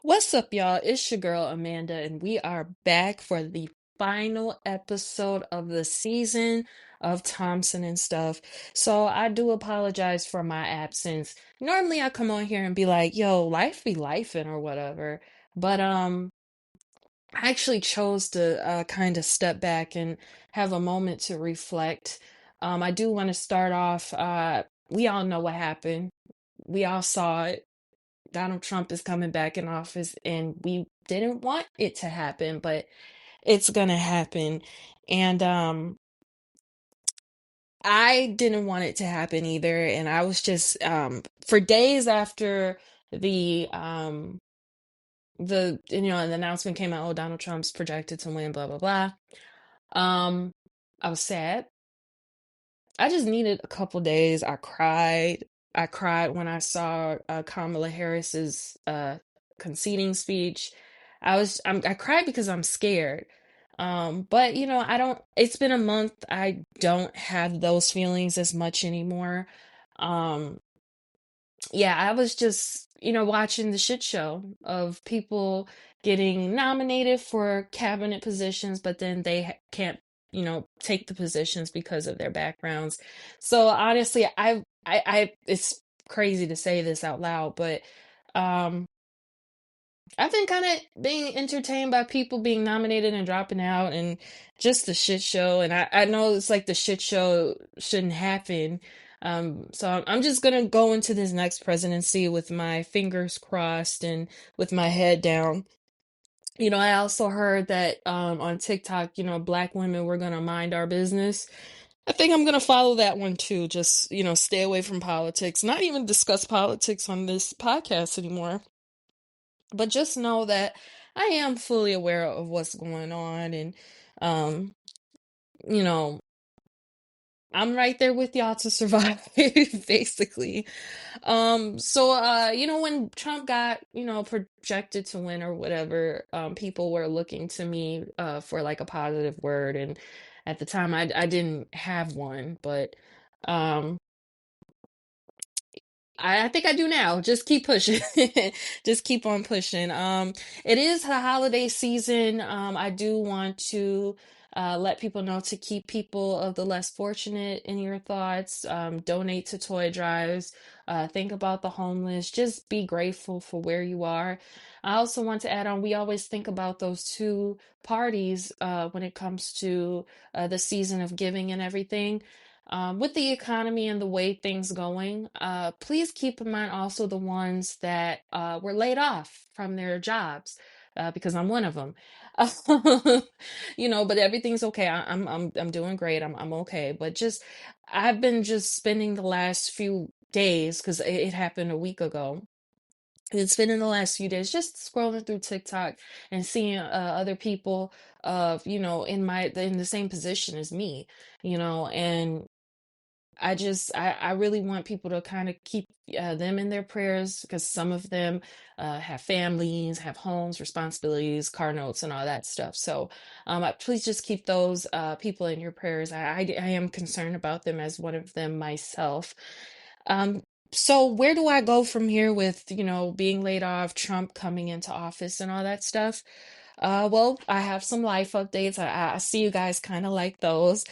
What's up, y'all? It's your girl Amanda, and we are back for the final episode of the season of Thompson and Stuff. So I do apologize for my absence. Normally I come on here and be like, yo, life be lifing or whatever. But I actually chose to kind of step back and have a moment to reflect. I do want to start off, we all know what happened. We all saw it. Donald Trump is coming back in office, and we didn't want it to happen, but it's gonna happen. And I didn't want it to happen either. And I was just for days after the the announcement came out, oh, Donald Trump's projected to win, blah blah blah. Um, I was sad. I just needed a couple days. I cried. I cried when I saw Kamala Harris's conceding speech. I cried because I'm scared. But I don't, it's been a month. I don't have those feelings as much anymore. Um, yeah, I was just, watching the shit show of people getting nominated for cabinet positions, but then they can't, take the positions because of their backgrounds. So honestly, it's crazy to say this out loud, but um, I've been kind of being entertained by people being nominated and dropping out and just the shit show. And I know it's like the shit show shouldn't happen. So I'm just gonna go into this next presidency with my fingers crossed and with my head down. I also heard that on TikTok, black women were gonna mind our business. I think I'm gonna follow that one too. Just, stay away from politics, not even discuss politics on this podcast anymore. But just know that I am fully aware of what's going on, and um you know I'm right there with y'all to survive basically. So when Trump got, projected to win or whatever, people were looking to me for like a positive word, and at the time I didn't have one, but um I think I do now. Just keep pushing. Just keep on pushing. It is the holiday season. I do want to let people know to keep people of the less fortunate in your thoughts. Donate to toy drives. Think about the homeless. Just be grateful for where you are. I also want to add on, we always think about those two parties when it comes to the season of giving and everything. With the economy and the way things going, please keep in mind also the ones that were laid off from their jobs, because I'm one of them. But everything's okay. I'm doing great. I'm okay. But just I've been just spending the last few days, because it happened a week ago. It's been in the last few days just scrolling through TikTok and seeing other people in the same position as me, and I really want people to kind of keep them in their prayers, because some of them have families, have homes, responsibilities, car notes, and all that stuff. So please just keep those people in your prayers. I am concerned about them as one of them myself. Um, so where do I go from here with, being laid off, Trump coming into office, and all that stuff? Well, I have some life updates. I see you guys kind of like those.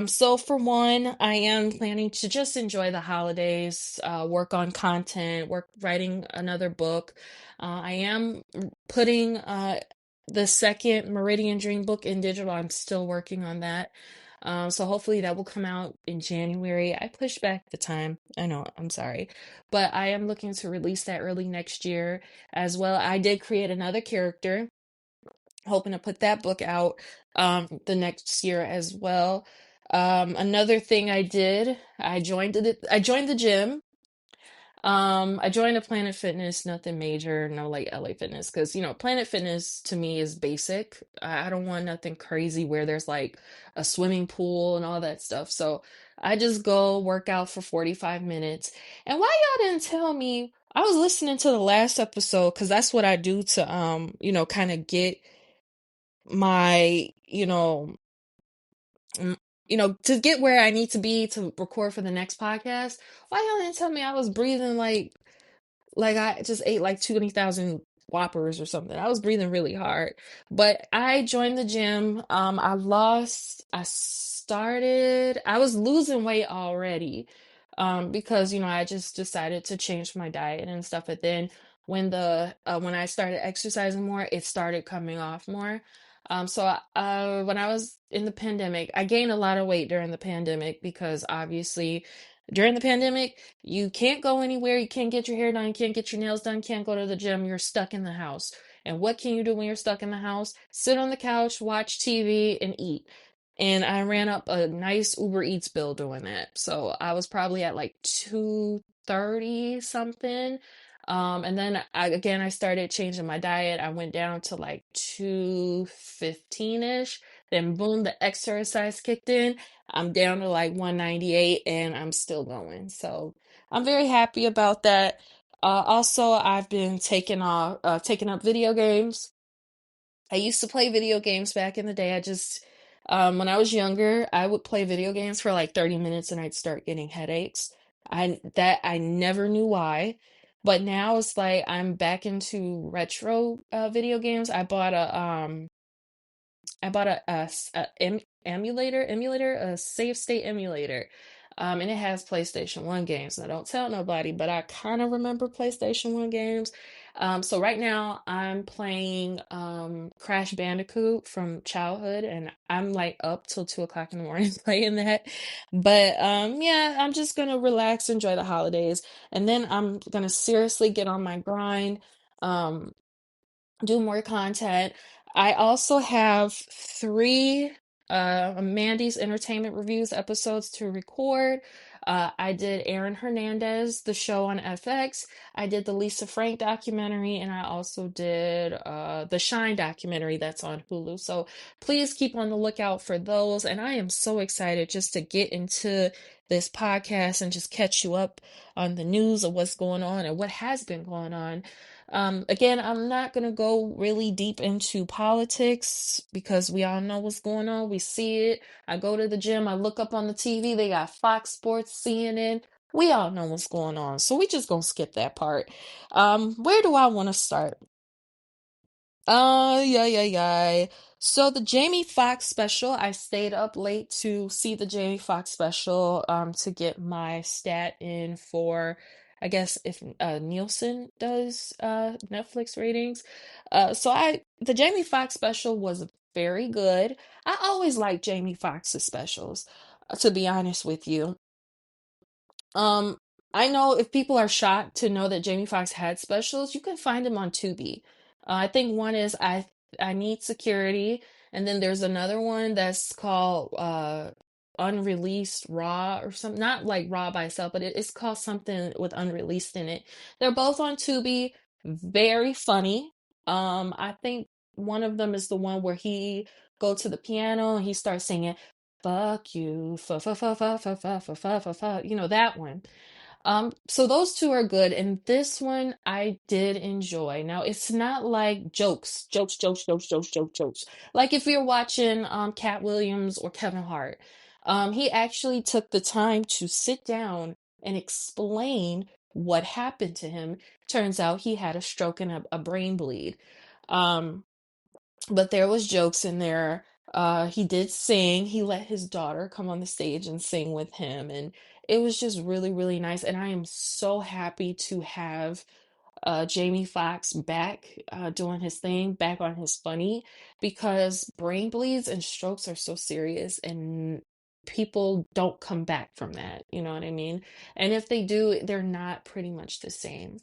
So for one, I am planning to just enjoy the holidays, work on content, work writing another book. I am putting the second Meridian Dream book in digital. I'm still working on that. So hopefully that will come out in January. I pushed back the time. I know, I'm sorry. But I am looking to release that early next year as well. I did create another character, hoping to put that book out the next year as well. Another thing I did, I joined the gym. I joined a Planet Fitness, nothing major, no like LA Fitness, because Planet Fitness to me is basic. I don't want nothing crazy where there's like a swimming pool and all that stuff. So I just go work out for 45 minutes. And why y'all didn't tell me? I was listening to the last episode, because that's what I do to kind of get my, mm, to get where I need to be to record for the next podcast. Why y'all didn't tell me I was breathing like I just ate like 20,000 Whoppers or something. I was breathing really hard. But I joined the gym. I was losing weight already. Because, I just decided to change my diet and stuff. But then when I started exercising more, it started coming off more. When I was in the pandemic, I gained a lot of weight during the pandemic because obviously during the pandemic, you can't go anywhere, you can't get your hair done, you can't get your nails done, can't go to the gym, you're stuck in the house. And what can you do when you're stuck in the house? Sit on the couch, watch TV, and eat. And I ran up a nice Uber Eats bill doing that. So I was probably at like 230 something. And then I started changing my diet. I went down to like 215-ish. Then boom, the exercise kicked in. I'm down to like 198 and I'm still going. So I'm very happy about that. Also, I've been taking up video games. I used to play video games back in the day. When I was younger, I would play video games for like 30 minutes and I'd start getting headaches. I never knew why, but now it's like I'm back into retro video games. I bought emulator, a save state emulator. And it has PlayStation 1 games. Now, don't tell nobody, but I kind of remember PlayStation 1 games. So right now I'm playing Crash Bandicoot from childhood, and I'm like up till 2 o'clock in the morning playing that. But yeah, I'm just gonna relax, enjoy the holidays, and then I'm gonna seriously get on my grind. Um, do more content. I also have three Mandy's Entertainment Reviews episodes to record. I did Aaron Hernandez, the show on FX. I did the Lisa Frank documentary, and I also did the Shine documentary that's on Hulu. So please keep on the lookout for those. And I am so excited just to get into this podcast and just catch you up on the news of what's going on and what has been going on. Again, I'm not going to go really deep into politics because we all know what's going on. We see it. I go to the gym, I look up on the TV, they got Fox Sports, CNN. We all know what's going on. So we just going to skip that part. Where do I want to start? Yeah. So the Jamie Foxx special, I stayed up late to see the Jamie Foxx special, to get my stat in for, I guess if Nielsen does Netflix ratings. The Jamie Foxx special was very good. I always like Jamie Foxx's specials, to be honest with you. Um, I know if people are shocked to know that Jamie Foxx had specials, you can find them on Tubi. I think one is I Need Security, and then there's another one that's called Unreleased Raw or something, not like Raw by itself, but it's called something with Unreleased in it. They're both on Tubi, very funny. I think one of them is the one where he go to the piano and he starts singing fuck you, fa fa fa fa fa fa fa fa fa fa, that one. So those two are good, and this one I did enjoy. Now it's not like jokes. Like if you're watching Cat Williams or Kevin Hart, he actually took the time to sit down and explain what happened to him. Turns out he had a stroke and a brain bleed. Um, but there was jokes in there. He did sing. He let his daughter come on the stage and sing with him, and it was just really, really nice. And I am so happy to have Jamie Foxx back doing his thing, back on his funny, because brain bleeds and strokes are so serious, and people don't come back from that. You know what I mean? And if they do, they're not pretty much the same.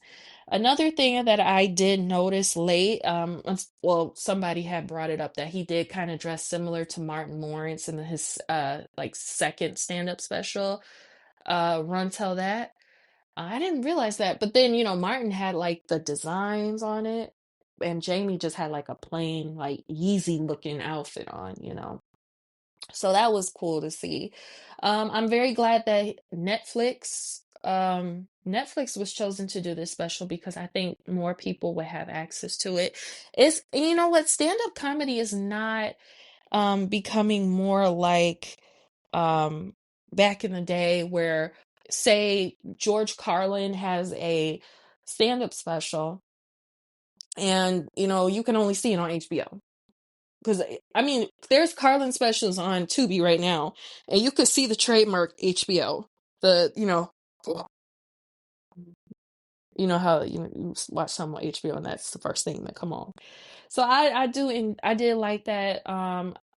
Another thing that I did notice late, well, somebody had brought it up that he did kind of dress similar to Martin Lawrence in his like second stand-up special, Run Tell That. I didn't realize that, but then Martin had like the designs on it, and Jamie just had like a plain like Yeezy looking outfit on. So that was cool to see. I'm very glad that Netflix was chosen to do this special because I think more people would have access to it. It's you know what, stand-up comedy is not becoming more like um back in the day where say George Carlin has a stand-up special and you can only see it on HBO. Because I mean, there's Carlin specials on Tubi right now, and you could see the trademark HBO. The how you watch something on HBO and that's the first thing that come on. So I do, and I did like that.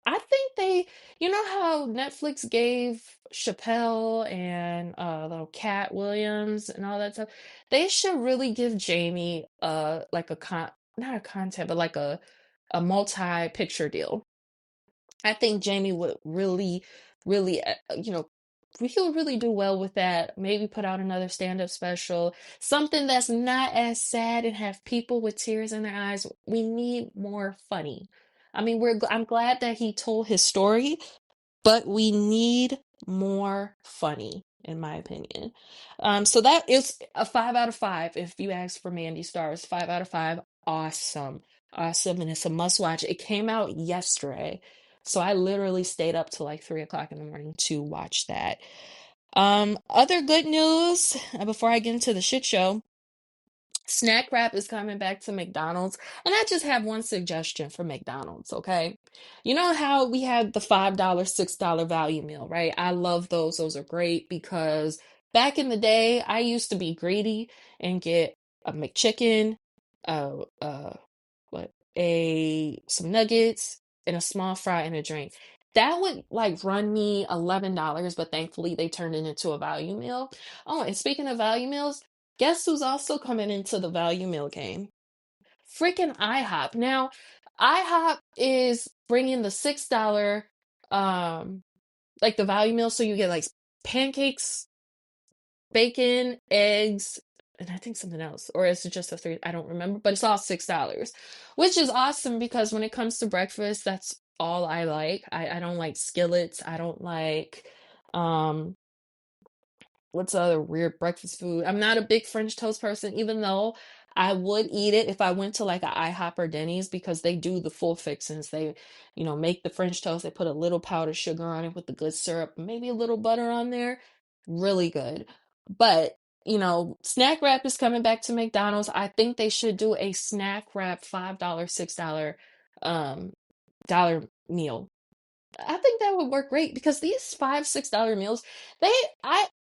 I think they, how Netflix gave Chappelle and the Cat Williams and all that stuff. They should really give Jamie like not a content, but like a multi-picture deal. I think Jamie would really, really, he would really do well with that. Maybe put out another stand-up special, something that's not as sad and have people with tears in their eyes. We need more funny. I mean, I'm glad that he told his story, but we need more funny, in my opinion. So that is a 5 out of 5. If you ask for Mandy stars, 5 out of 5. Awesome, awesome, and it's a must watch. It came out yesterday, so I literally stayed up till like 3 o'clock in the morning to watch that. Other good news before I get into the shit show. Snack wrap is coming back to McDonald's, and I just have one suggestion for McDonald's, okay? You know how we had the $5, $6 value meal, right? I love those. Those are great because back in the day, I used to be greedy and get a McChicken, uh, uh, some nuggets, and a small fry and a drink. That would like run me $11, but thankfully they turned it into a value meal. Oh, and speaking of value meals, guess who's also coming into the value meal game? Freaking IHOP. Now, IHOP is bringing the $6 like the value meal, so you get like pancakes, bacon, eggs, and I think something else, or is it just a three? I don't remember, but it's all $6, which is awesome because when it comes to breakfast, that's all I like. I don't like skillets. I don't like um what's the other weird breakfast food? I'm not a big French toast person, even though I would eat it if I went to like a IHOP or Denny's because they do the full fixings. They, make the French toast. They put a little powdered sugar on it with the good syrup, maybe a little butter on there. Really good. But, snack wrap is coming back to McDonald's. I think they should do a snack wrap $5, $6 um dollar meal. I think that would work great because these $5, $6 meals,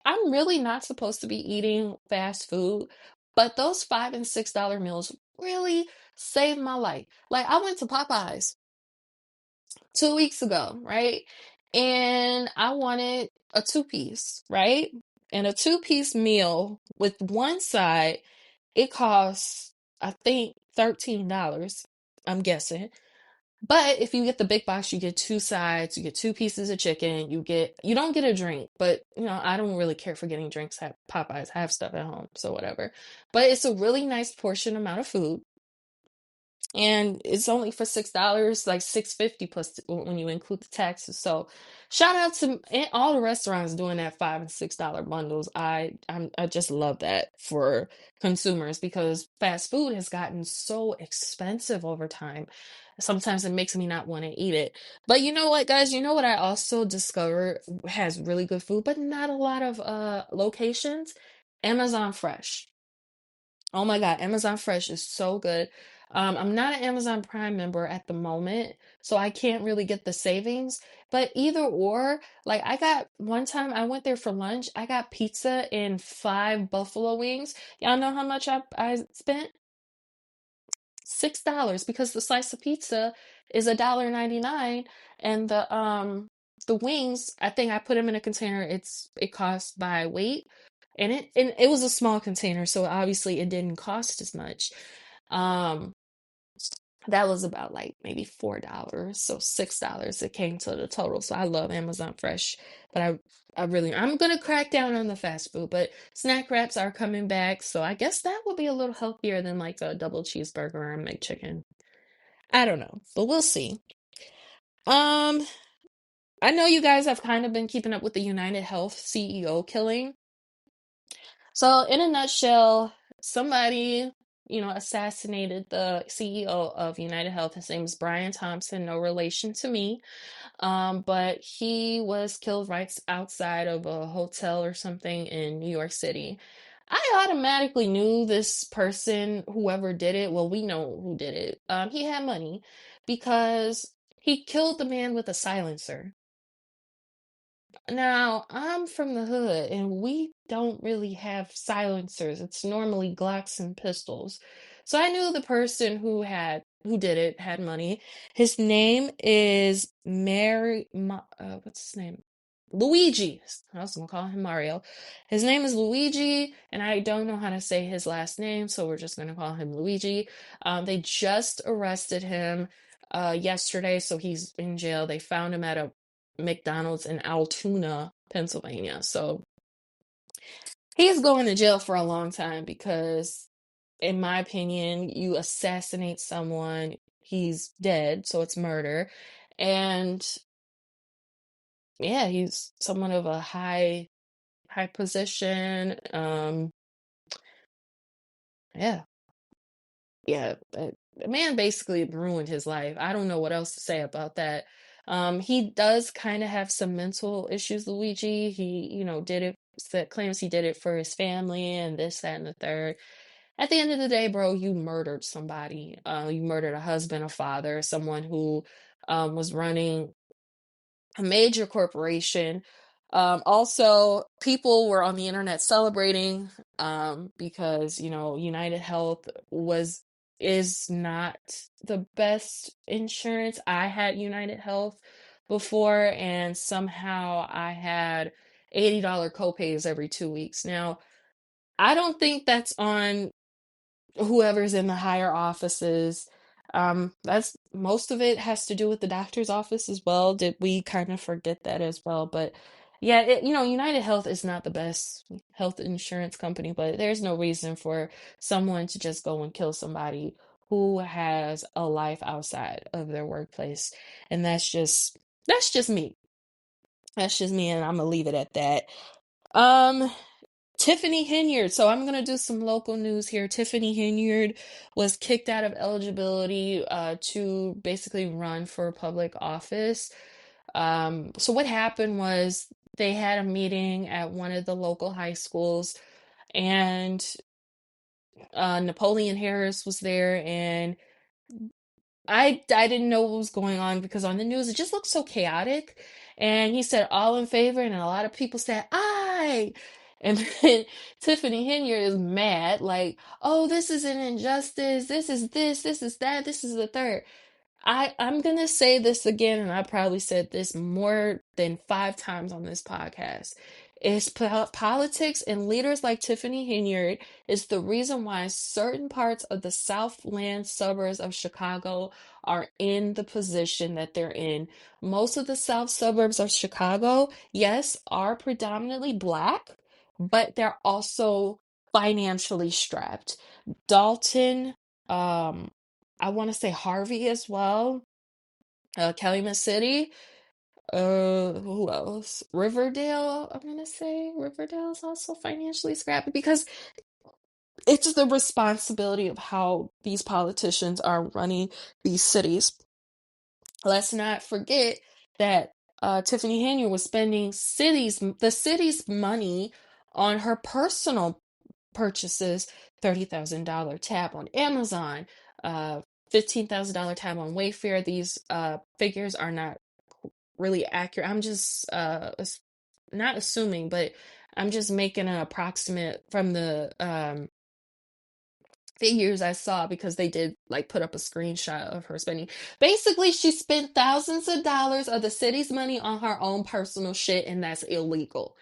I'm really not supposed to be eating fast food, but those $5 and $6 meals really saved my life. Like I went to Popeyes 2 weeks ago, right? And I wanted a two-piece, right? And a two-piece meal with one side, it costs, I think, $13, I'm guessing. But if you get the big box, you get two sides, you get two pieces of chicken, you don't get a drink, but I don't really care for getting drinks at Popeyes. I have stuff at home, so whatever. But it's a really nice portion amount of food. And it's only for $6, like 6.50 plus when you include the taxes. So shout out to all the restaurants doing that $5 and $6 bundles. I just love that for consumers because fast food has gotten so expensive over time. Sometimes it makes me not want to eat it. But you know what, guys? You know what I also discovered has really good food, but not a lot of locations? Amazon Fresh. Oh my God, Amazon Fresh is so good. I'm not an Amazon Prime member at the moment, so I can't really get the savings. But either or, like I got one time I went there for lunch, I got pizza and 5 buffalo wings. Y'all know how much I spent? $6 because the slice of pizza is $1.99 and the wings, I think I put them in a container. It costs by weight. And it was a small container, so obviously it didn't cost as much. Um, that was about like maybe $4, so $6 it came to the total. So I love Amazon Fresh, but I'm gonna crack down on the fast food, but snack wraps are coming back, so I guess that will be a little healthier than like a double cheeseburger or a McChicken. I don't know, but we'll see. Um, I know you guys have kind of been keeping up with the United Health CEO killing. So, in a nutshell, somebody, assassinated the CEO of United Health. His name is Brian Thompson, no relation to me. But he was killed right outside of a hotel or something in New York City. I automatically knew this person, whoever did it. Well, we know who did it. He had money because he killed the man with a silencer. Now, I'm from the hood and we don't really have silencers. It's normally Glocks and pistols. So I knew the person who did it had money. His name is what's his name? Luigi. I was gonna call him Mario. His name is Luigi, and I don't know how to say his last name, so we're just gonna call him Luigi. They just arrested him yesterday, so he's in jail. They found him at a McDonald's in Altoona, Pennsylvania. So he's going to jail for a long time because, in my opinion, you assassinate someone, he's dead, so it's murder. And yeah, he's someone of a high position. Yeah, yeah, the man basically ruined his life. I don't know what else to say about that. He does kind of have some mental issues, Luigi. He, did it, claims he did it for his family and this, that, and the third. At the end of the day, bro, you murdered somebody. You murdered a husband, a father, someone who was running a major corporation. Also, people were on the internet celebrating because United Health is not the best insurance. I had United Health before, and somehow I had $80 copays every 2 weeks. Now, I don't think that's on whoever's in the higher offices. That's most of it has to do with the doctor's office as well. Did we kind of forget that as well? But yeah, United Health is not the best health insurance company, but there's no reason for someone to just go and kill somebody who has a life outside of their workplace. And that's just me. That's just me, and I'm gonna leave it at that. Um, Tiffany Henyard. So I'm gonna do some local news here. Tiffany Henyard was kicked out of eligibility to basically run for public office. So what happened was they had a meeting at one of the local high schools, and Napoleon Harris was there, and I didn't know what was going on because on the news it just looked so chaotic. And he said all in favor, and a lot of people said aye. And then Tiffany Henyard is mad, like, oh, this is an injustice. This is that, this is the third. I'm gonna say this again, and I probably said this more than 5 times on this podcast. It's politics and leaders like Tiffany Henyard is the reason why certain parts of the Southland suburbs of Chicago are in the position that they're in. Most of the South suburbs of Chicago, yes, are predominantly Black, but they're also financially strapped. Dalton, um, I want to say Harvey as well, Calumet City, who else? Riverdale, I'm gonna say Riverdale is also financially scrappy because it's the responsibility of how these politicians are running these cities. Let's not forget that Tiffany Henyard was spending the city's money on her personal purchases, $30,000 tab on Amazon, $15,000 tab on Wayfair. These figures are not really accurate. I'm just not assuming, but I'm just making an approximate from the figures I saw because they did like put up a screenshot of her spending. Basically, she spent thousands of dollars of the city's money on her own personal shit, and that's illegal.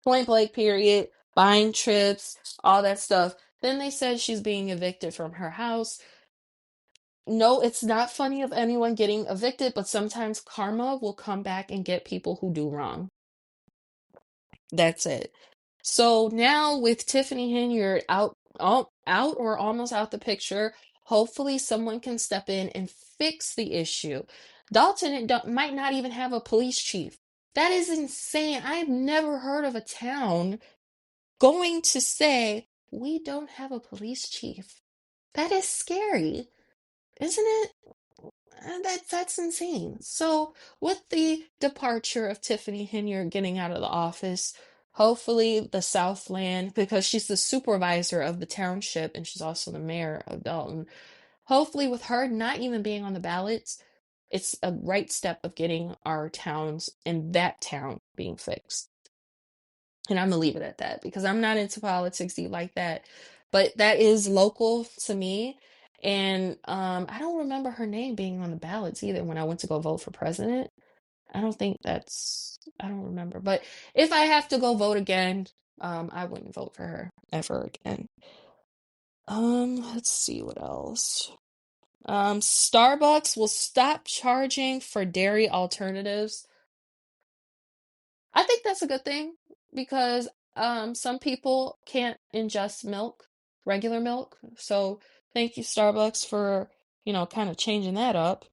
Point blank, period. Buying trips, all that stuff. Then they said she's being evicted from her house. No, it's not funny of anyone getting evicted, but sometimes karma will come back and get people who do wrong. That's it. So now with Tiffany Henyard out or almost out the picture, hopefully someone can step in and fix the issue. Dalton might not even have a police chief. That is insane. I've never heard of a town going to say, we don't have a police chief. That is scary, isn't it? That's insane. So, with the departure of Tiffany Henyard getting out of the office, Hopefully the Southland, because she's the supervisor of the township and she's also the mayor of Dalton. Hopefully with her not even being on the ballots, it's a right step of getting our towns in that town being fixed. And I'm gonna leave it at that because I'm not into politics like that. But that is local to me. And I don't remember her name being on the ballots either when I went to go vote for president. I don't remember. But if I have to go vote again, I wouldn't vote for her ever again. Let's see what else. Starbucks will stop charging for dairy alternatives. I think that's a good thing because some people can't ingest milk, regular milk. So thank you, Starbucks, for, kind of changing that up.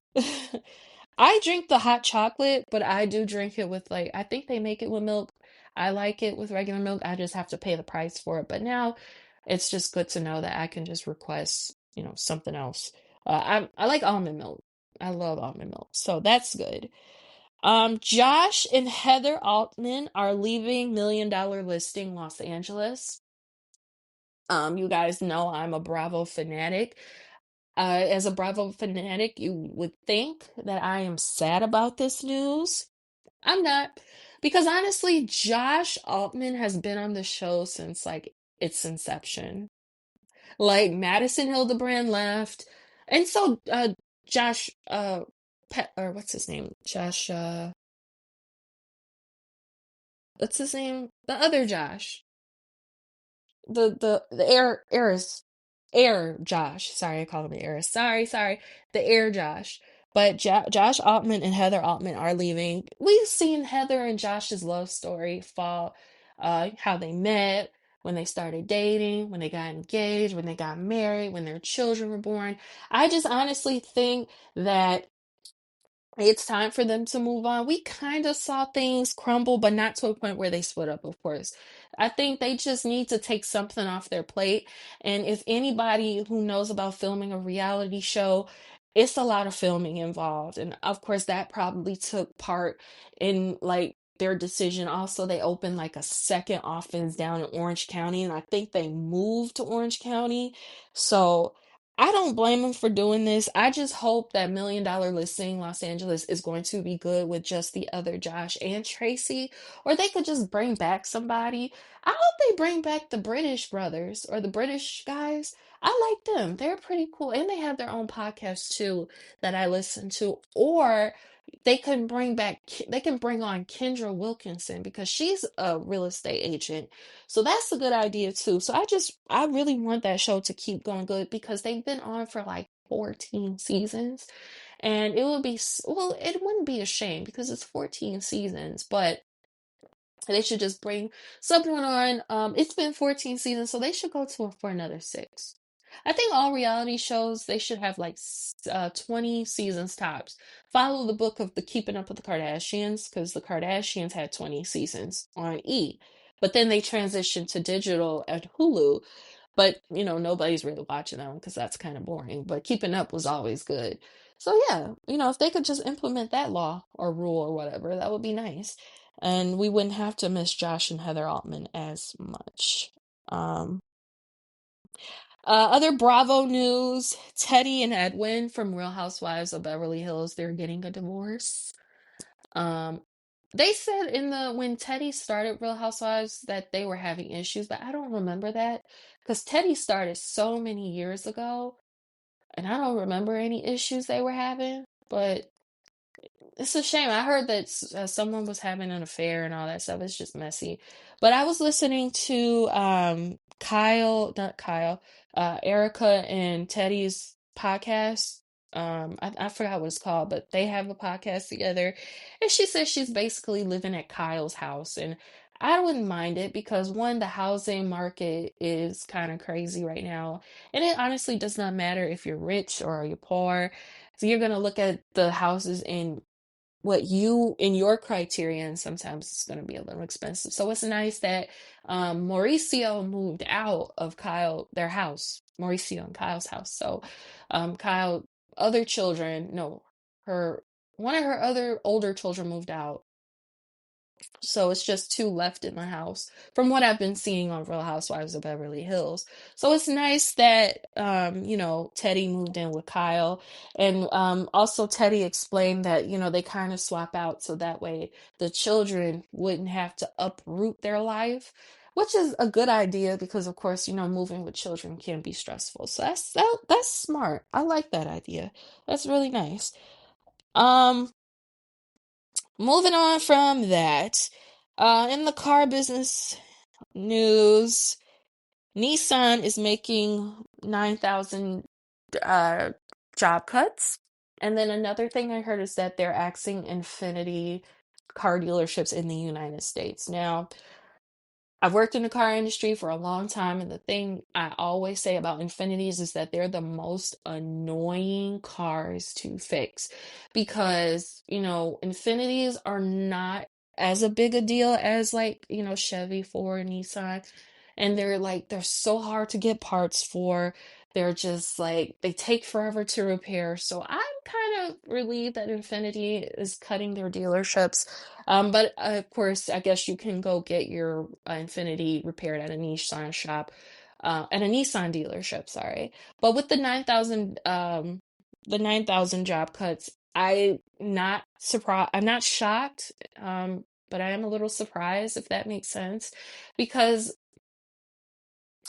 I drink the hot chocolate, but I do drink it with I think they make it with milk. I like it with regular milk. I just have to pay the price for it. But now it's just good to know that I can just request, something else. I like almond milk. I love almond milk. So that's good. Josh and Heather Altman are leaving Million Dollar Listing Los Angeles. You guys know I'm a Bravo fanatic. As a Bravo fanatic, you would think that I am sad about this news. I'm not, because honestly, Josh Altman has been on the show since its inception. Like Madison Hildebrand left, and so Josh or what's his name? Josh what's his name? The other Josh. The air Josh. Sorry, I called him Air. Sorry. The air Josh. But Josh Altman and Heather Altman are leaving. We've seen Heather and Josh's love story fall, how they met, when they started dating, when they got engaged, when they got married, when their children were born. I just honestly think that it's time for them to move on. We kind of saw things crumble, but not to a point where they split up, of course. I think they just need to take something off their plate. And if anybody who knows about filming a reality show, it's a lot of filming involved. And of course, that probably took part in their decision. Also, they opened a second office down in Orange County, and I think they moved to Orange County. So I don't blame them for doing this. I just hope that Million Dollar Listing Los Angeles is going to be good with just the other Josh and Tracy, or they could just bring back somebody. I hope they bring back the British brothers or the British guys. I like them. They're pretty cool. And they have their own podcast too that I listen to. Or they can bring on Kendra Wilkinson because she's a real estate agent. So that's a good idea too. So I really want that show to keep going good because they've been on for 14 seasons, and it wouldn't be a shame because it's 14 seasons, but they should just bring someone on. It's been 14 seasons, so they should go for another six. I think all reality shows, they should have 20 seasons tops. Follow the book of the Keeping Up with the Kardashians, because the Kardashians had 20 seasons on E. But then they transitioned to digital at Hulu. But, nobody's really watching that one because that's kind of boring. But Keeping Up was always good. So yeah, if they could just implement that law or rule or whatever, that would be nice. And we wouldn't have to miss Josh and Heather Altman as much. Um, Other Bravo news, Teddy and Edwin from Real Housewives of Beverly Hills, they're getting a divorce. Um, they said when Teddy started Real Housewives that they were having issues, but I don't remember that because Teddy started so many years ago, and I don't remember any issues they were having. But it's a shame. I heard that someone was having an affair and all that stuff. It's just messy. But I was listening to not Kyle, Erica and Teddy's podcast. I forgot what it's called, but they have a podcast together. And she says she's basically living at Kyle's house. And I wouldn't mind it because one, the housing market is kind of crazy right now. And it honestly does not matter if you're rich or you're poor. So you're gonna look at the houses in in your criteria, and sometimes it's going to be a little expensive. So it's nice that Mauricio moved out of their house, Mauricio and Kyle's house. So Kyle, other children, no, her one of her other older children moved out, So it's just two left in the house from what I've been seeing on Real Housewives of Beverly Hills. So it's nice that Teddy moved in with Kyle. And also Teddy explained that, they kind of swap out so that way the children wouldn't have to uproot their life, which is a good idea because of course, moving with children can be stressful. So that's smart. I like that idea. That's really nice. Um Moving on from that, in the car business news, Nissan is making 9,000 uh, job cuts. And then another thing I heard is that they're axing Infinity car dealerships in the United States. Now, I've worked in the car industry for a long time, and the thing I always say about Infinities is that they're the most annoying cars to fix because, Infinities are not as a big a deal as like, Chevy, Ford, Nissan. And they're so hard to get parts for. They're just like they take forever to repair. So I'm kind of relieved that Infinity is cutting their dealerships, but of course, I guess you can go get your Infinity repaired at a Nissan shop, at a Nissan dealership, sorry. But with the 9,000 job cuts, I'm not shocked, but I am a little surprised if that makes sense, because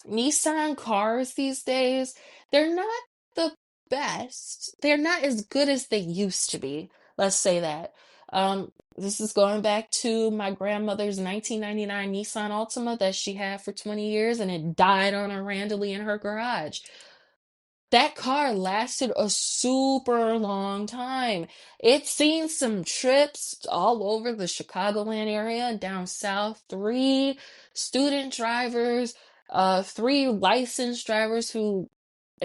Nissan cars these days, they're not the best. They're not as good as they used to be. Let's say that. This is going back to my grandmother's 1999 Nissan Altima that she had for 20 years and it died on her randomly in her garage. That car lasted a super long time. It's seen some trips all over the Chicagoland area and down south. Three student drivers, three licensed drivers who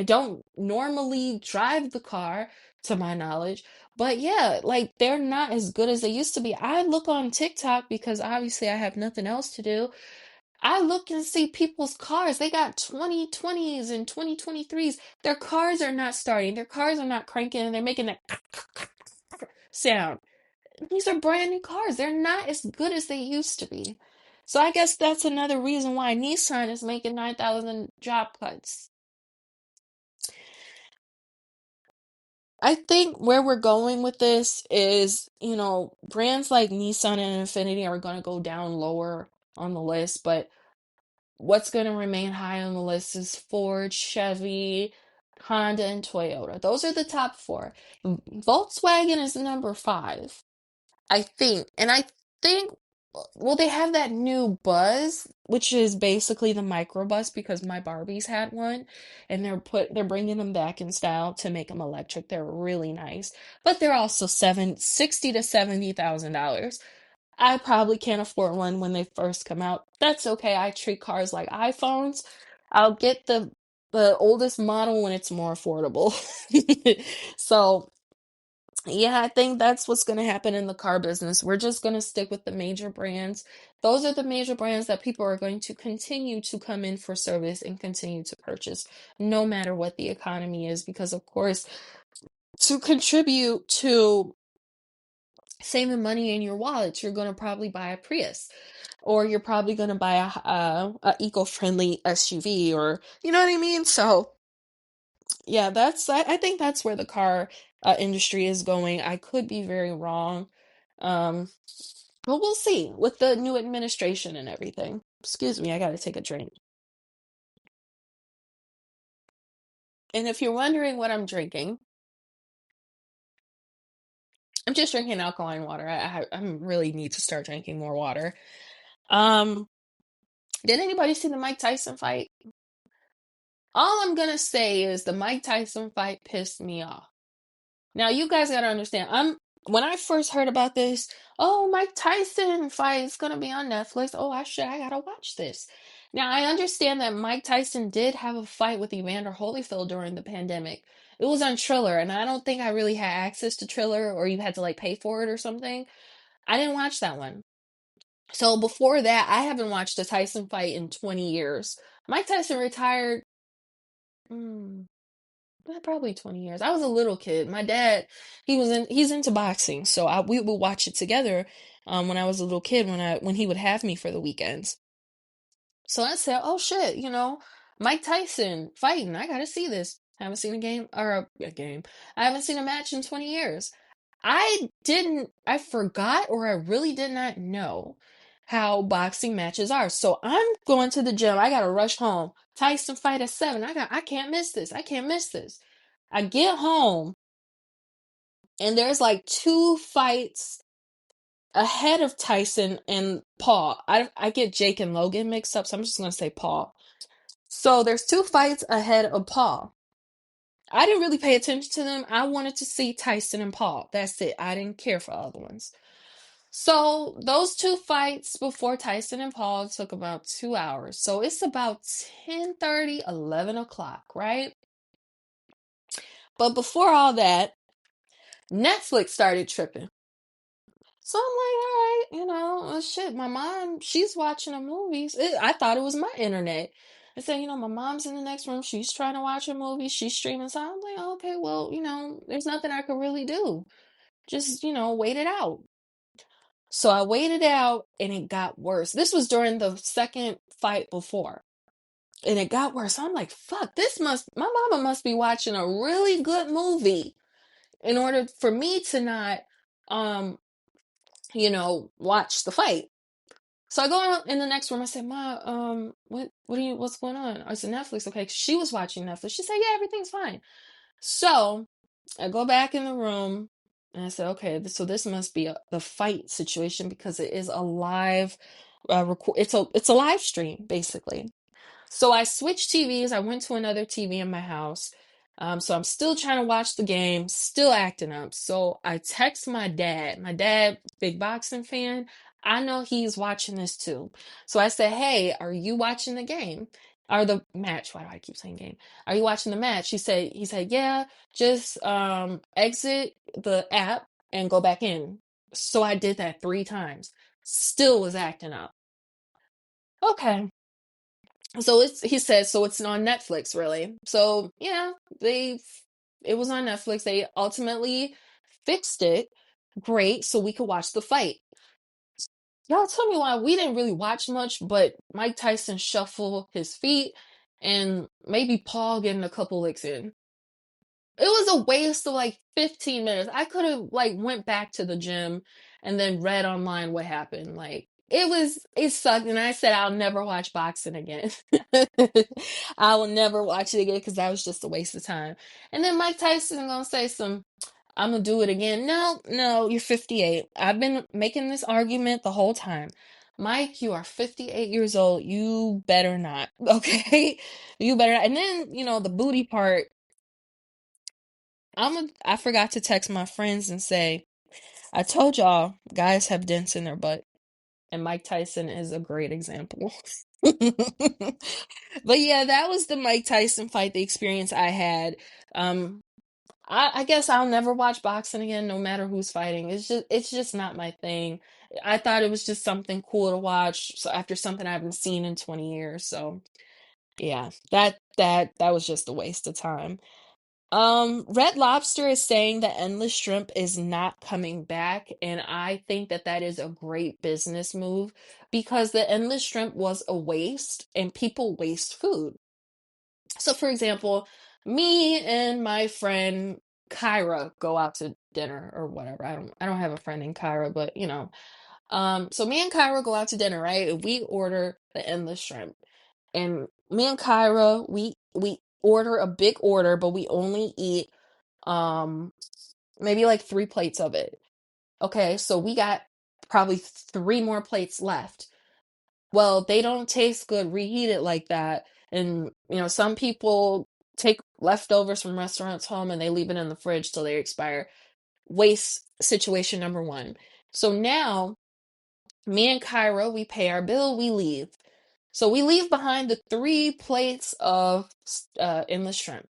don't normally drive the car, to my knowledge. But yeah, like they're not as good as they used to be. I look on TikTok because obviously I have nothing else to do. I look and see people's cars. They got 2020s and 2023s. Their cars are not starting. Their cars are not cranking and they're making that sound. These are brand new cars. They're not as good as they used to be. So I guess that's another reason why Nissan is making 9,000 job cuts. I think where we're going with this is, brands like Nissan and Infiniti are going to go down lower on the list, but what's going to remain high on the list is Ford, Chevy, Honda, and Toyota. Those are the top four. Volkswagen is number five, I think. And I think, well, they have that new Buzz, which is basically the microbus because my Barbies had one, and they're bringing them back in style to make them electric. They're really nice, but they're also 60 to $70,000. I probably can't afford one when they first come out. That's okay. I treat cars like iPhones. I'll get the oldest model when it's more affordable. So, yeah, I think that's what's going to happen in the car business. We're just going to stick with the major brands. Those are the major brands that people are going to continue to come in for service and continue to purchase, no matter what the economy is, because of course, to contribute to saving money in your wallet, you're going to probably buy a Prius, or you're probably going to buy a eco-friendly SUV, or you know what I mean. So yeah, I think that's where the car industry is going. I could be very wrong, um but we'll see with the new administration and everything. Excuse me, I gotta take a drink. And if you're wondering what I'm drinking, I'm just drinking alkaline water. I really need to start drinking more water. um did anybody see the Mike Tyson fight? All I'm gonna say is the Mike Tyson fight pissed me off. Now you guys gotta understand. When I first heard about this, oh, Mike Tyson fight is gonna be on Netflix. Oh, I gotta watch this. Now I understand that Mike Tyson did have a fight with Evander Holyfield during the pandemic. It was on Triller, and I don't think I really had access to Triller, or you had to like pay for it or something. I didn't watch that one. So before that, I haven't watched a Tyson fight in 20 years. Mike Tyson retired. probably 20 years. I was a little kid. My dad, he's into boxing, so we would watch it together when I was a little kid when he would have me for the weekends. So I said, "Oh shit, Mike Tyson fighting. I gotta see this. Haven't seen a game or a game. I haven't seen a match in 20 years." I forgot or I really did not know how boxing matches are. So I'm going to the gym. I gotta rush home. Tyson fight at 7. I can't miss this. I can't miss this. I get home and there's like two fights ahead of Tyson and Paul. I get Jake and Logan mixed up, so I'm just gonna say Paul. So there's two fights ahead of Paul. I didn't really pay attention to them. I wanted to see Tyson and Paul. That's it. I didn't care for other ones. So those two fights before Tyson and Paul took about 2 hours. So it's about 10:30, 11 o'clock, right? But before all that, Netflix started tripping. So I'm like, all right, shit, my mom, she's watching the movies. I thought it was my internet. I said, my mom's in the next room. She's trying to watch a movie. She's streaming. So I'm like, okay, well, there's nothing I could really do. Just, wait it out. So I waited out and it got worse. This was during the second fight before. And it got worse. I'm like, fuck, my mama must be watching a really good movie in order for me to not, um, watch the fight. So I go in the next room. I said, "Ma, what's going on?" I said, "Netflix, okay." 'Cause she was watching Netflix. She said, "Yeah, everything's fine." So I go back in the room and I said, "Okay, so this must be the fight situation because it is a live record. It's a live stream basically." So I switched TVs. I went to another TV in my house. So I'm still trying to watch the game, still acting up. So I text my dad. My dad, big boxing fan. I know he's watching this too. So I said, "Hey, are you watching the game? Or the match? Why do I keep saying game? Are you watching the match?" He said, "Yeah, just exit the app and go back in." So I did that 3 times. Still was acting up. Okay. So he said, so it's on Netflix, really. So yeah, it was on Netflix. They ultimately fixed it. Great, so we could watch the fight. Y'all tell me why we didn't really watch much, but Mike Tyson shuffle his feet and maybe Paul getting a couple licks in. It was a waste of like 15 minutes. I could have like went back to the gym and then read online what happened. Like it sucked. And I said, I'll never watch boxing again. I will never watch it again because that was just a waste of time. And then Mike Tyson gonna say I'm gonna do it again. No, no, you're 58. I've been making this argument the whole time. Mike, you are 58 years old. You better not. Okay? You better not. And then, the booty part, I forgot to text my friends and say, I told y'all guys have dents in their butt. And Mike Tyson is a great example. But yeah, that was the Mike Tyson fight, the experience I had. Um, I guess I'll never watch boxing again, no matter who's fighting. It's just not my thing. I thought it was just something cool to watch. So after something I haven't seen in 20 years. So yeah, that was just a waste of time. Red Lobster is saying that Endless Shrimp is not coming back, and I think that that is a great business move because the Endless Shrimp was a waste, and people waste food. So, for example, me and my friend Kyra go out to dinner or whatever. I don't have a friend named Kyra, but so me and Kyra go out to dinner, right? And we order the Endless Shrimp, and me and Kyra, we order a big order, but we only eat um maybe like 3 plates of it. Okay, so we got probably 3 more plates left. Well, they don't taste good reheated like that. And some people take leftovers from restaurants home and they leave it in the fridge till they expire. Waste situation number one. So now me and Kyra, we pay our bill, we leave. So we leave behind the 3 plates of endless shrimp.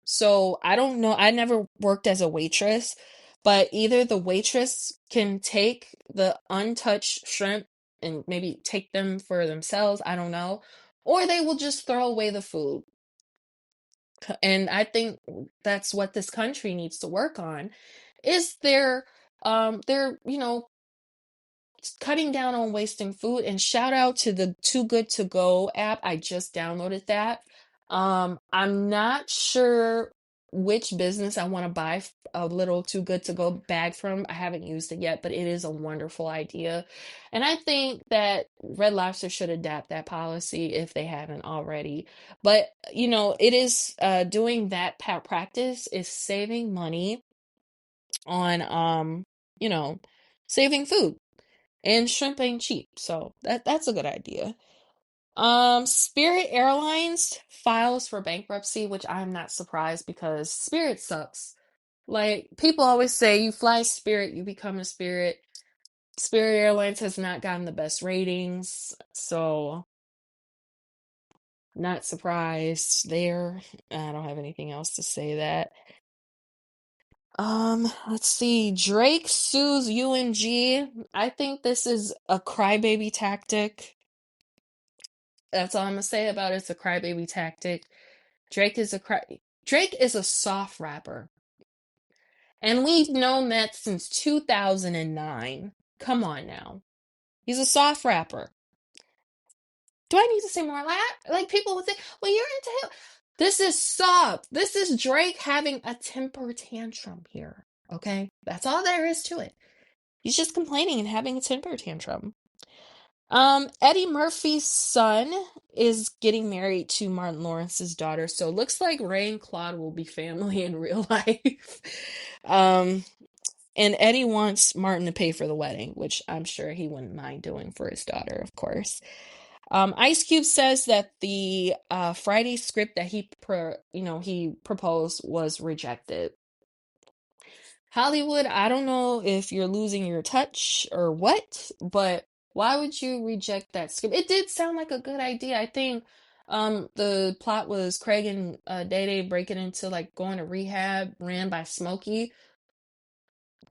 So I don't know. I never worked as a waitress, but either the waitress can take the untouched shrimp and maybe take them for themselves. I don't know. Or they will just throw away the food. And I think that's what this country needs to work on is their cutting down on wasting food. And shout out to the Too Good To Go app. I just downloaded that. I'm not sure which business I want to buy a little Too Good To Go bag from. I haven't used it yet, but it is a wonderful idea. And I think that Red Lobster should adapt that policy if they haven't already. But, it is doing that practice is saving money on, you know, saving food. And shrimp ain't cheap, so that's a good idea. Spirit Airlines files for bankruptcy, which I'm not surprised because Spirit sucks. Like people always say, you fly Spirit, you become a Spirit. Spirit Airlines has not gotten the best ratings, so not surprised there. I don't have anything else to say that. Let's see. Drake sues UNG. I think this is a crybaby tactic. That's all I'm gonna say about it. It's a crybaby tactic. Drake is a soft rapper. And we've known that since 2009. Come on now. He's a soft rapper. Do I need to say more? Like people would say, well, you're into him. This is soft. This is Drake having a temper tantrum here. Okay? That's all there is to it. He's just complaining and having a temper tantrum. Eddie Murphy's son is getting married to Martin Lawrence's daughter, so it looks like Ray and Claude will be family in real life. Um, and Eddie wants Martin to pay for the wedding, which I'm sure he wouldn't mind doing for his daughter, of course. Ice Cube says that the Friday script that he proposed was rejected. Hollywood, I don't know if you're losing your touch or what, but why would you reject that script? It did sound like a good idea. I think the plot was Craig and Day Day breaking into like going to rehab, ran by Smokey.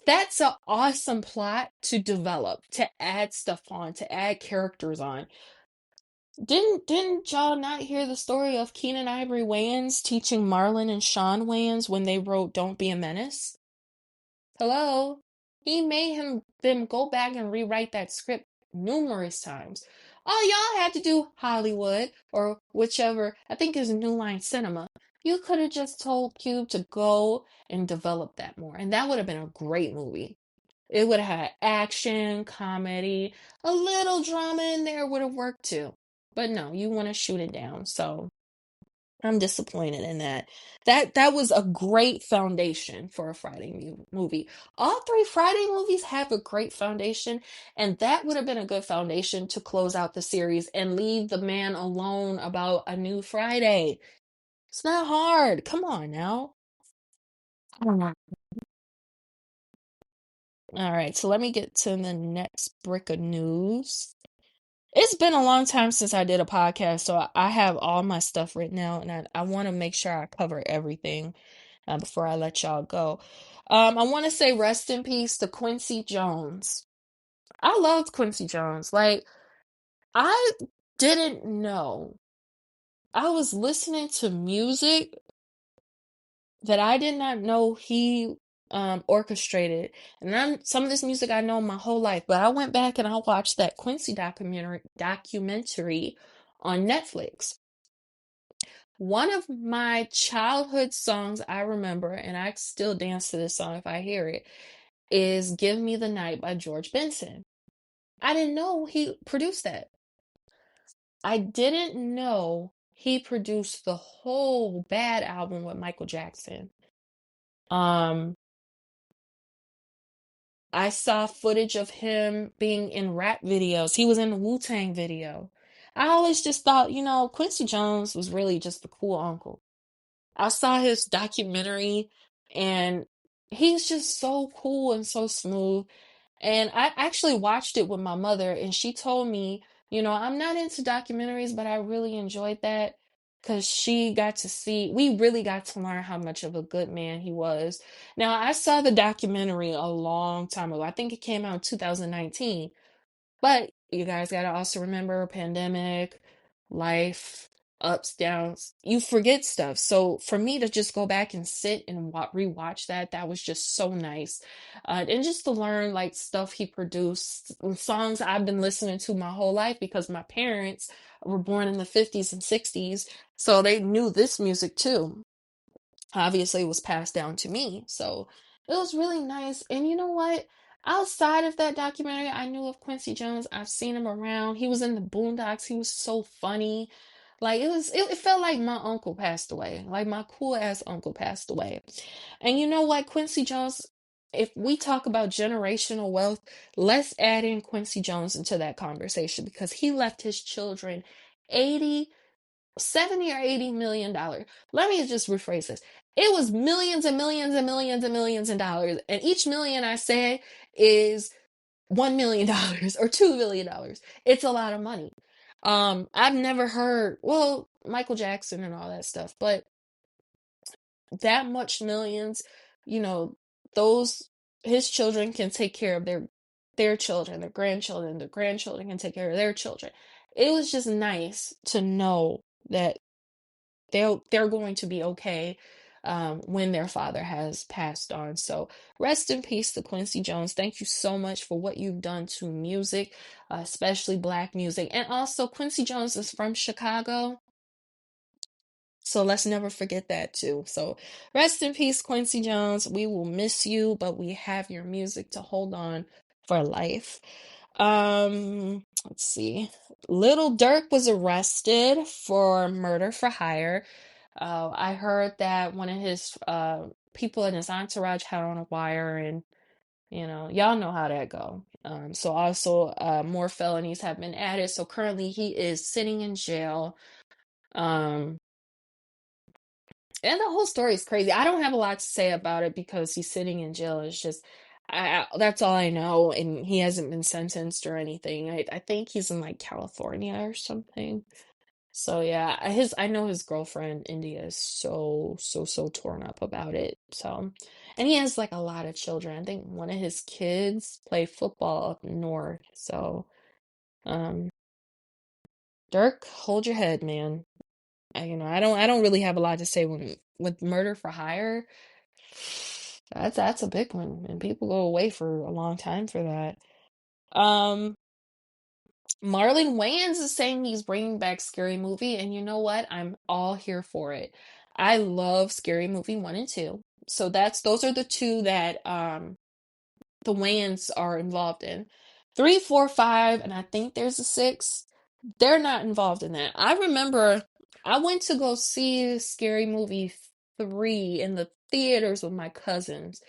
That's an awesome plot to develop, to add stuff on, to add characters on. Didn't y'all not hear the story of Keenan Ivory Wayans teaching Marlon and Sean Wayans when they wrote Don't Be a Menace? Hello? He made them go back and rewrite that script numerous times. All y'all had to do, Hollywood, or whichever, I think is New Line Cinema. You could have just told Cube to go and develop that more, and that would have been a great movie. It would have had action, comedy, a little drama in there would have worked too. But no, you want to shoot it down. So I'm disappointed in that. That was a great foundation for a Friday movie. All three Friday movies have a great foundation, and that would have been a good foundation to close out the series and leave the man alone about a new Friday. It's not hard. Come on now. All right, so let me get to the next brick of news. It's been a long time since I did a podcast, so I have all my stuff written out, and I want to make sure I cover everything before I let y'all go. I want to say rest in peace to Quincy Jones. I loved Quincy Jones. Like, I didn't know. I was listening to music that I did not know he orchestrated. And some of this music I know my whole life, but I went back and I watched that Quincy documentary on Netflix. One of my childhood songs I remember, and I still dance to this song if I hear it, is Give Me the Night by George Benson. I didn't know he produced that. I didn't know he produced the whole Bad album with Michael Jackson. Um, I saw footage of him being in rap videos. He was in the Wu-Tang video. I always just thought, Quincy Jones was really just the cool uncle. I saw his documentary and he's just so cool and so smooth. And I actually watched it with my mother, and she told me, I'm not into documentaries, but I really enjoyed that because we really got to learn how much of a good man he was. Now, I saw the documentary a long time ago. I think it came out in 2019. But you guys got to also remember pandemic, life. ups, downs, you forget stuff. So for me to just go back and sit and rewatch that, that was just so nice. And just to learn like stuff he produced, songs I've been listening to my whole life because my parents were born in the 50s and 60s, so they knew this music too. Obviously, it was passed down to me. So it was really nice. And you know what? Outside of that documentary, I knew of Quincy Jones. I've seen him around. He was in the Boondocks. He was so funny. Like it felt like my uncle passed away. Like my cool ass uncle passed away. And you know what, Quincy Jones, if we talk about generational wealth, let's add in Quincy Jones into that conversation because he left his children 80 70 or 80 million dollars. Let me just rephrase this. It was millions and millions and millions and millions of dollars. And each million I say is $1 million or $2 million. It's a lot of money. I've never heard, well, Michael Jackson and all that stuff, but that much millions, you know, those his children can take care of their children, their grandchildren can take care of their children. It was just nice to know that they're going to be okay when their father has passed on. So rest in peace to Quincy Jones. Thank you so much for what you've done to music, especially Black music. And also Quincy Jones is from Chicago. So let's never forget that too. So rest in peace, Quincy Jones. We will miss you, but we have your music to hold on for life. Let's see. Little Dirk was arrested for murder for hire. I heard that one of his people in his entourage had on a wire, and y'all know how that go. So also more felonies have been added. So currently he is sitting in jail. Um, and the whole story is crazy. I don't have a lot to say about it because he's sitting in jail. It's just, that's all I know, and he hasn't been sentenced or anything. I think he's in like California or something. So yeah, I know his girlfriend India is so torn up about it. So, and he has like a lot of children. I think one of his kids play football up north. So, um, Dirk, hold your head, man. I don't really have a lot to say when with murder for hire. That's a big one, and people go away for a long time for that. Um, Marlon Wayans is saying he's bringing back Scary Movie, and you know what? I'm all here for it. I love Scary Movie 1 and 2. So those are the two that the Wayans are involved in. 3, 4, 5, and I think there's a 6. They're not involved in that. I remember I went to go see Scary Movie 3 in the theaters with my cousins,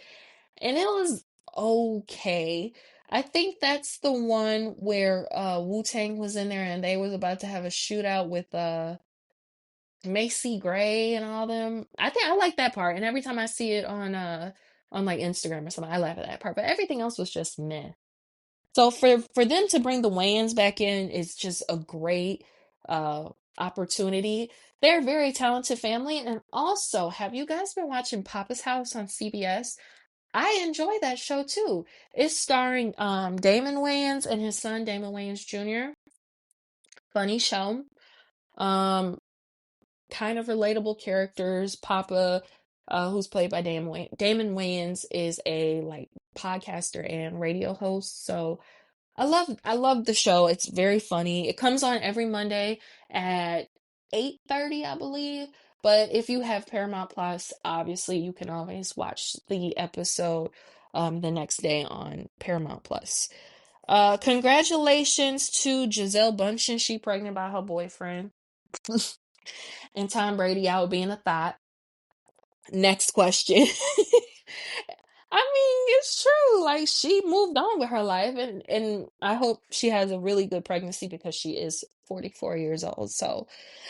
and it was okay. I think that's the one where Wu-Tang was in there and they was about to have a shootout with Macy Gray and all them. I think I like that part, and every time I see it on like Instagram or something, I laugh at that part. But everything else was just meh. So for them to bring the Wayans back in is just a great uh opportunity. They're a very talented family. And also, have you guys been watching Papa's House on CBS? I enjoy that show too. It's starring Damon Wayans and his son Damon Wayans Jr. Funny show. Um Kind of relatable characters. Papa, who's played by Damon Wayans, is a like podcaster and radio host. So I love the show. It's very funny. It comes on every Monday at 8:30, I believe. But if you have Paramount Plus, obviously you can always watch the episode the next day on Paramount Plus. Congratulations to Giselle Bundchen. She pregnant by her boyfriend. And Tom Brady out being a thought. Next question. I mean, it's true. Like she moved on with her life, and I hope she has a really good pregnancy because she is 44 years old. So,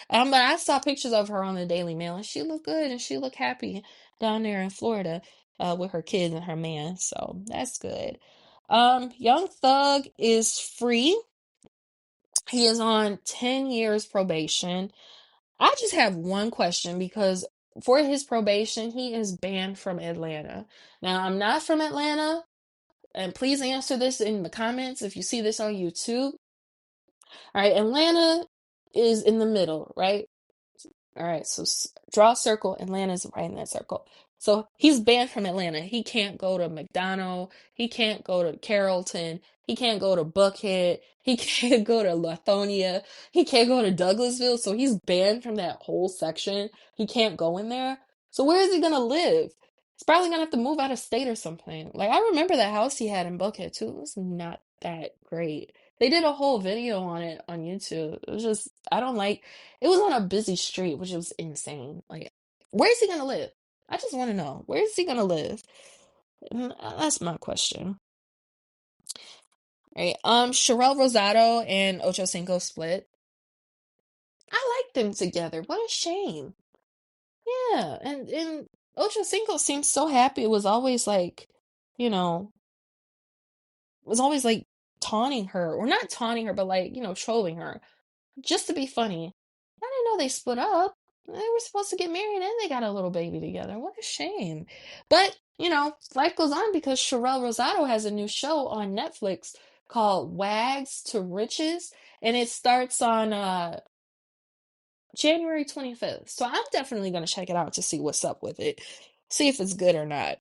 but I saw pictures of her on the Daily Mail, and she looked good and she looked happy down there in Florida, with her kids and her man. So that's good. Young Thug is free. He is on 10 years probation. I just have one question because for his probation, he is banned from Atlanta. Now, I'm not from Atlanta, and please answer this in the comments if you see this on YouTube. All right, Atlanta is in the middle, right? All right, so draw a circle. Atlanta's right in that circle. So he's banned from Atlanta. He can't go to McDonough. He can't go to Carrollton. He can't go to Buckhead. He can't go to Lithonia. He can't go to Douglasville. So he's banned from that whole section. He can't go in there. So where is he gonna live? He's probably gonna have to move out of state or something. Like I remember the house he had in Buckhead too. It was not that great. They did a whole video on it on YouTube. It was just I don't like it was on a busy street, which was insane. Like, where is he gonna live? I just want to know. Where is he gonna live? That's my question. Right. Sherelle Rosado and Ocho Cinco split. I like them together. What a shame. Yeah, and Ocho Cinco seemed so happy. It was always like, you know, was always like taunting her, or not taunting her, but like, trolling her just to be funny. I didn't know they split up. They were supposed to get married and they got a little baby together. What a shame. But, life goes on because Sherelle Rosado has a new show on Netflix called Wags to Riches, and it starts on January 25th. So I'm definitely going to check it out to see what's up with it. See if it's good or not.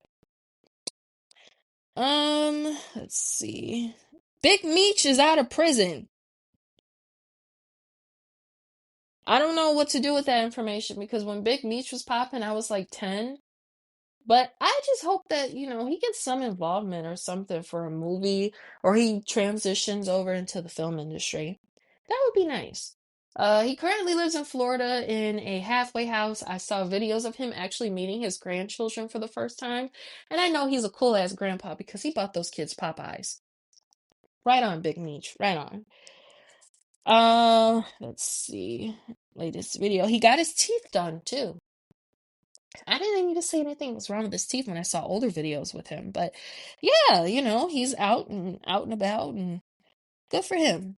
Let's see. Big Meech is out of prison. I don't know what to do with that information because when Big Meech was popping, I was like 10. But I just hope that, he gets some involvement or something for a movie or he transitions over into the film industry. That would be nice. He currently lives in Florida in a halfway house. I saw videos of him actually meeting his grandchildren for the first time. And I know he's a cool ass grandpa because he bought those kids Popeyes. Right on, Big Meech. Right on. Let's see. Latest video. He got his teeth done too. I didn't need to say anything was wrong with his teeth when I saw older videos with him. But yeah, he's out and about and good for him.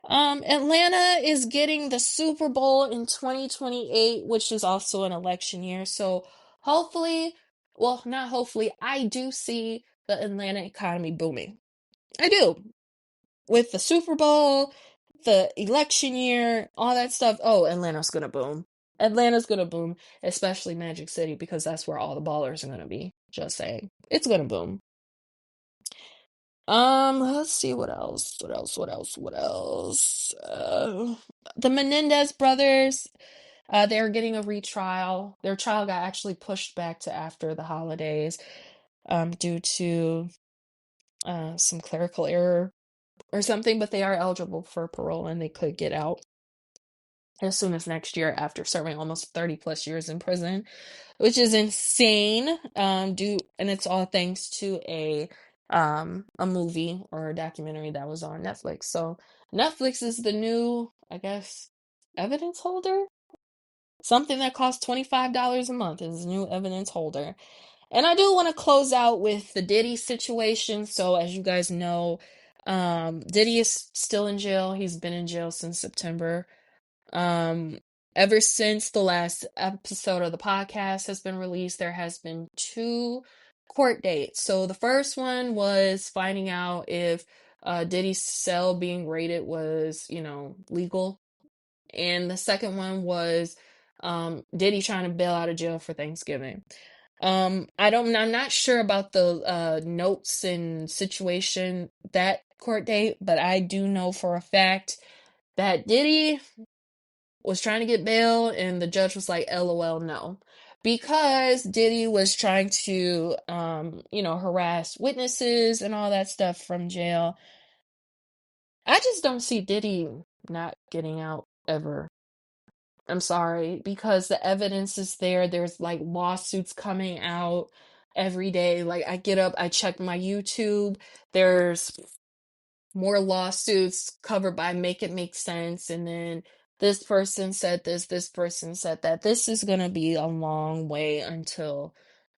Atlanta is getting the Super Bowl in 2028, which is also an election year. So hopefully, well, not hopefully, I do see the Atlanta economy booming. I do. With the Super Bowl, the election year, all that stuff. Oh, Atlanta's gonna boom. Atlanta's gonna boom, especially Magic City, because that's where all the ballers are gonna be. Just saying. It's gonna boom. Let's see what else. The Menendez brothers, they're getting a retrial. Their trial got actually pushed back to after the holidays, due to some clerical error or something, but they are eligible for parole and they could get out as soon as next year after serving almost 30 plus years in prison, which is insane. And it's all thanks to a movie or a documentary that was on Netflix. So Netflix is the new, I guess, evidence holder. Something that costs $25 a month is the new evidence holder. And I do want to close out with the Diddy situation. So as you guys know, Diddy is still in jail. He's been in jail since September. Um, Ever since the last episode of the podcast has been released, there has been two court dates. So the first one was finding out if Diddy's cell being raided was, legal. And the second one was Diddy trying to bail out of jail for Thanksgiving. I'm not sure about the notes and situation that court date, but I do know for a fact that Diddy was trying to get bail and the judge was like, LOL, no. Because Diddy was trying to, harass witnesses and all that stuff from jail. I just don't see Diddy not getting out ever. I'm sorry, because the evidence is there. There's like lawsuits coming out every day. Like I get up, I check my YouTube. There's more lawsuits covered by Make It Make Sense. And then this person said this person said that. This is going to be a long way until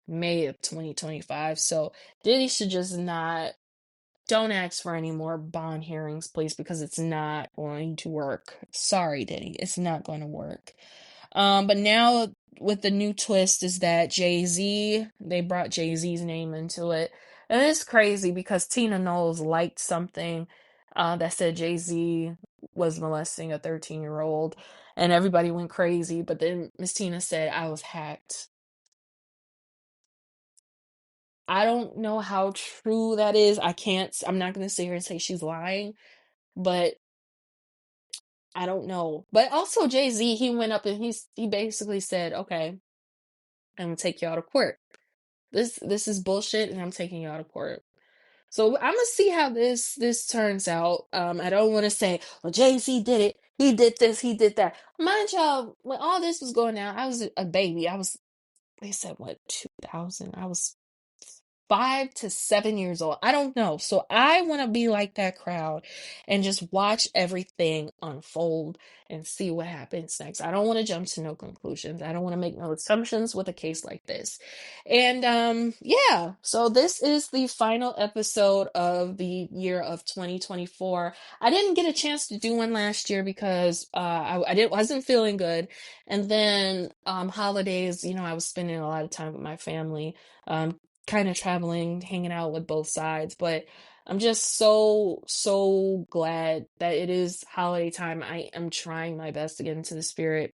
May of 2025. So Diddy should just not, don't ask for any more bond hearings, please, because it's not going to work. Sorry, Diddy, it's not going to work. But now with the new twist is that Jay-Z, they brought Jay-Z's name into it. And it's crazy because Tina Knowles liked something that said Jay-Z was molesting a 13-year-old, and everybody went crazy. But then Miss Tina said I was hacked. I don't know how true that is. I'm not gonna sit here and say she's lying, but I don't know. But also Jay-Z, he went up and he basically said, okay, I'm gonna take y'all to court. This is bullshit, and I'm taking y'all to court. So I'm gonna see how this turns out. I don't want to say, well, Jay-Z did it. He did this. He did that. Mind y'all, when all this was going down, I was a baby. They said what, 2000? I was 5 to 7 years old. I don't know. So I want to be like that crowd and just watch everything unfold and see what happens next. I don't want to jump to no conclusions. I don't want to make no assumptions with a case like this. And yeah, so this is the final episode of the year of 2024. I didn't get a chance to do one last year because I wasn't feeling good. And then holidays, I was spending a lot of time with my family. Kind of traveling, hanging out with both sides, but I'm just so glad that it is holiday time. I am trying my best to get into the spirit.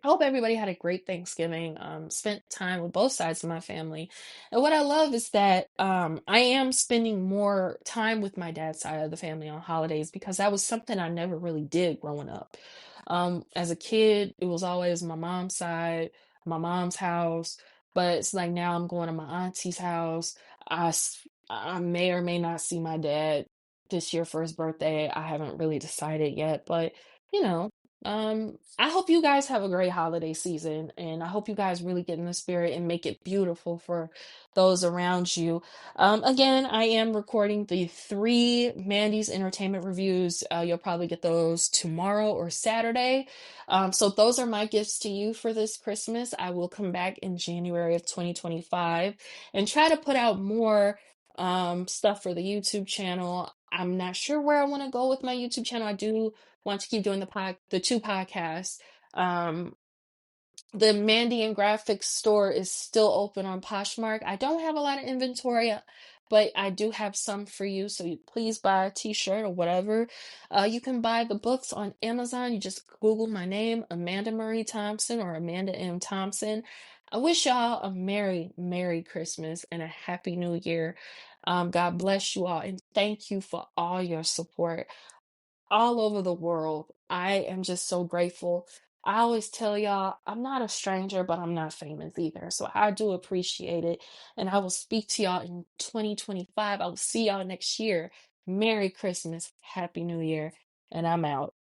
I hope everybody had a great Thanksgiving. Spent time with both sides of my family. And what I love is that I am spending more time with my dad's side of the family on holidays because that was something I never really did growing up. As a kid, it was always my mom's side, my mom's house, but it's like now I'm going to my auntie's house. I may or may not see my dad this year for his birthday. I haven't really decided yet, but you know. I hope you guys have a great holiday season, and I hope you guys really get in the spirit and make it beautiful for those around you. Again, I am recording the 3 Mandy's Entertainment reviews. You'll probably get those tomorrow or Saturday. So those are my gifts to you for this Christmas. I will come back in January of 2025 and try to put out more stuff for the YouTube channel. I'm not sure where I want to go with my YouTube channel. I do want to keep doing the 2 podcasts. Um, the Mandy and Graphics store is still open on Poshmark. I don't have a lot of inventory, but I do have some for you. So please buy a t-shirt or whatever. You can buy the books on Amazon. You just Google my name, Amanda Marie Thompson or Amanda M. Thompson. I wish y'all a Merry Christmas and a Happy New Year. God bless you all and thank you for all your support all over the world. I am just so grateful. I always tell y'all, I'm not a stranger, but I'm not famous either. So I do appreciate it. And I will speak to y'all in 2025. I will see y'all next year. Merry Christmas, Happy New Year, and I'm out.